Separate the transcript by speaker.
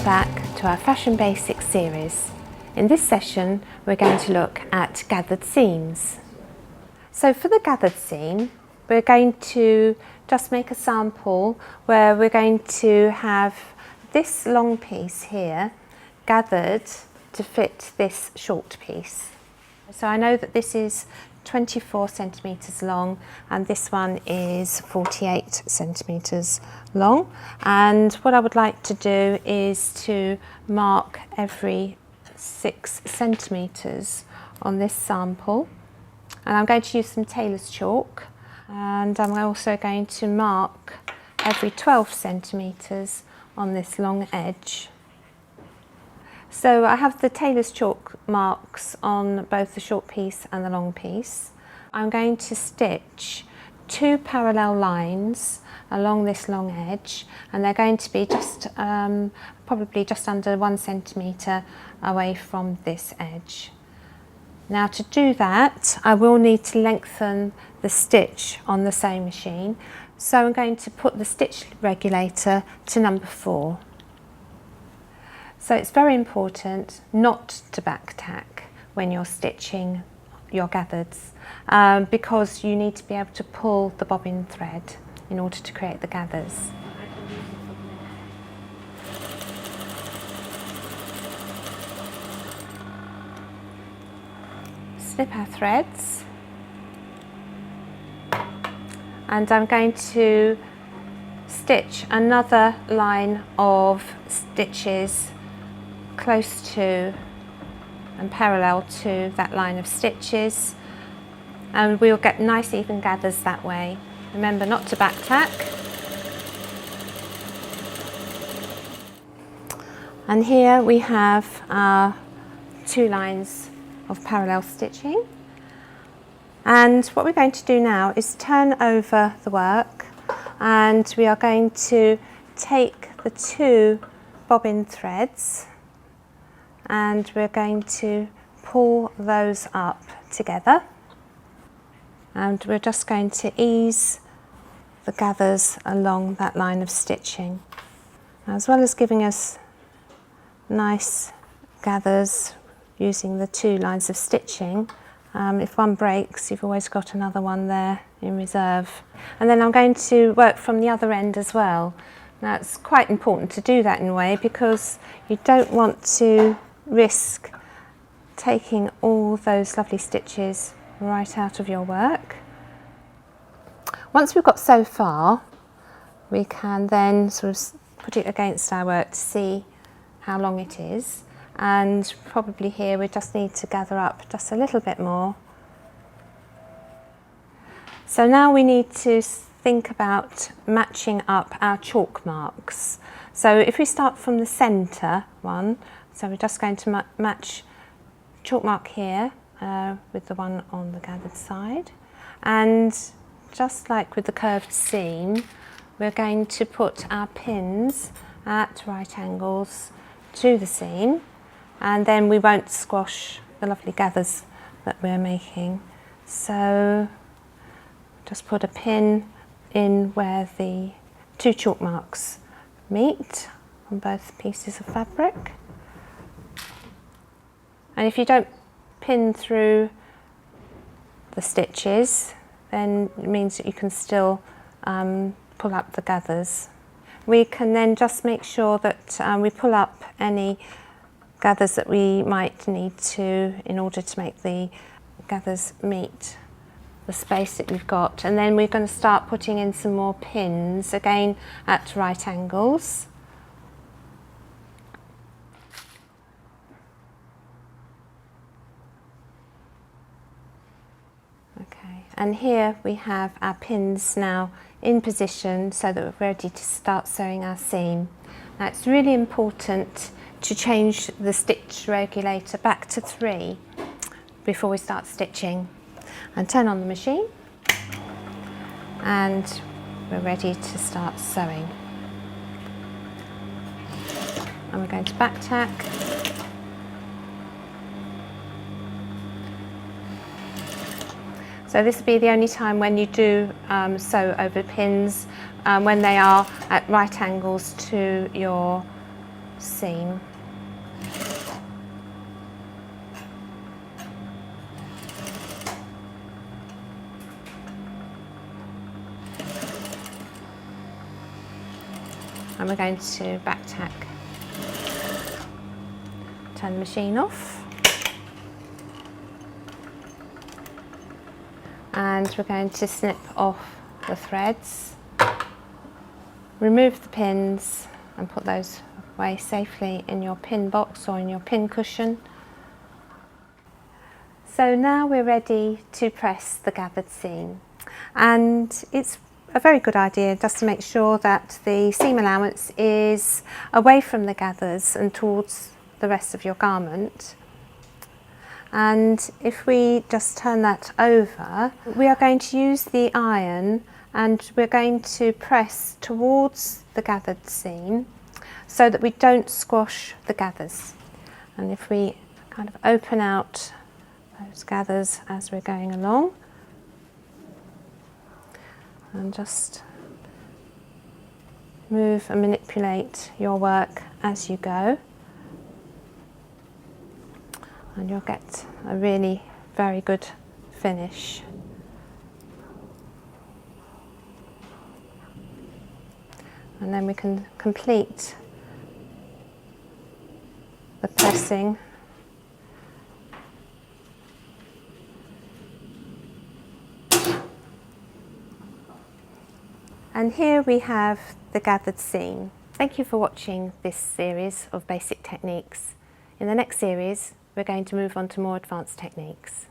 Speaker 1: back to our Fashion Basics series. In this session we're going to look at gathered seams. So for the gathered seam we're going to just make a sample where we're going to have this long piece here gathered to fit this short piece. So I know that this is 24 centimetres long and this one is 48 centimetres long, and what I would like to do is to mark every 6 centimetres on this sample, and I'm going to use some tailor's chalk, and I'm also going to mark every 12 centimetres on this long edge. So I have the tailor's chalk marks on both the short piece and the long piece. I'm going to stitch 2 parallel lines along this long edge, and they're going to be just probably just under 1 centimetre away from this edge. Now to do that I will need to lengthen the stitch on the sewing machine, so I'm going to put the stitch regulator to number 4. So it's very important not to back tack when you're stitching your gathers, because you need to be able to pull the bobbin thread in order to create the gathers. Slip our threads, and I'm going to stitch another line of stitches close to and parallel to that line of stitches, and we'll get nice even gathers that way. Remember not to back tack. And here we have our 2 lines of parallel stitching, and what we're going to do now is turn over the work, and we are going to take the 2 bobbin threads and we're going to pull those up together, and we're just going to ease the gathers along that line of stitching, as well as giving us nice gathers using the 2 lines of stitching. If one breaks, you've always got another one there in reserve. And then I'm going to work from the other end as well. Now it's quite important to do that in a way, because you don't want to risk taking all those lovely stitches right out of your work. Once we've got so far, we can then sort of put it against our work to see how long it is, and probably here we just need to gather up just a little bit more. So now we need to think about matching up our chalk marks. So if we start from the centre one, so we're just going to match chalk mark here with the one on the gathered side, and just like with the curved seam, we're going to put our pins at right angles to the seam, and then we won't squash the lovely gathers that we're making. So just put a pin in where the 2 chalk marks meet on both pieces of fabric. And if you don't pin through the stitches, then it means that you can still pull up the gathers. We can then just make sure that we pull up any gathers that we might need to in order to make the gathers meet the space that we've got. And then we're going to start putting in some more pins, again at right angles. Okay, and here we have our pins now in position so that we're ready to start sewing our seam. Now it's really important to change the stitch regulator back to 3 before we start stitching, and turn on the machine, and we're ready to start sewing. And we're going to back tack. So this will be the only time when you do sew over pins, when they are at right angles to your seam. And we're going to back tack. Turn the machine off. And we're going to snip off the threads, remove the pins and put those away safely in your pin box or in your pin cushion. So now we're ready to press the gathered seam, and it's a very good idea just to make sure that the seam allowance is away from the gathers and towards the rest of your garment. And if we just turn that over, we are going to use the iron and we're going to press towards the gathered seam so that we don't squash the gathers. And if we kind of open out those gathers as we're going along, and just move and manipulate your work as you go, and you'll get a really very good finish. And then we can complete the pressing. And here we have the gathered seam. Thank you for watching this series of basic techniques. In the next series, we're going to move on to more advanced techniques.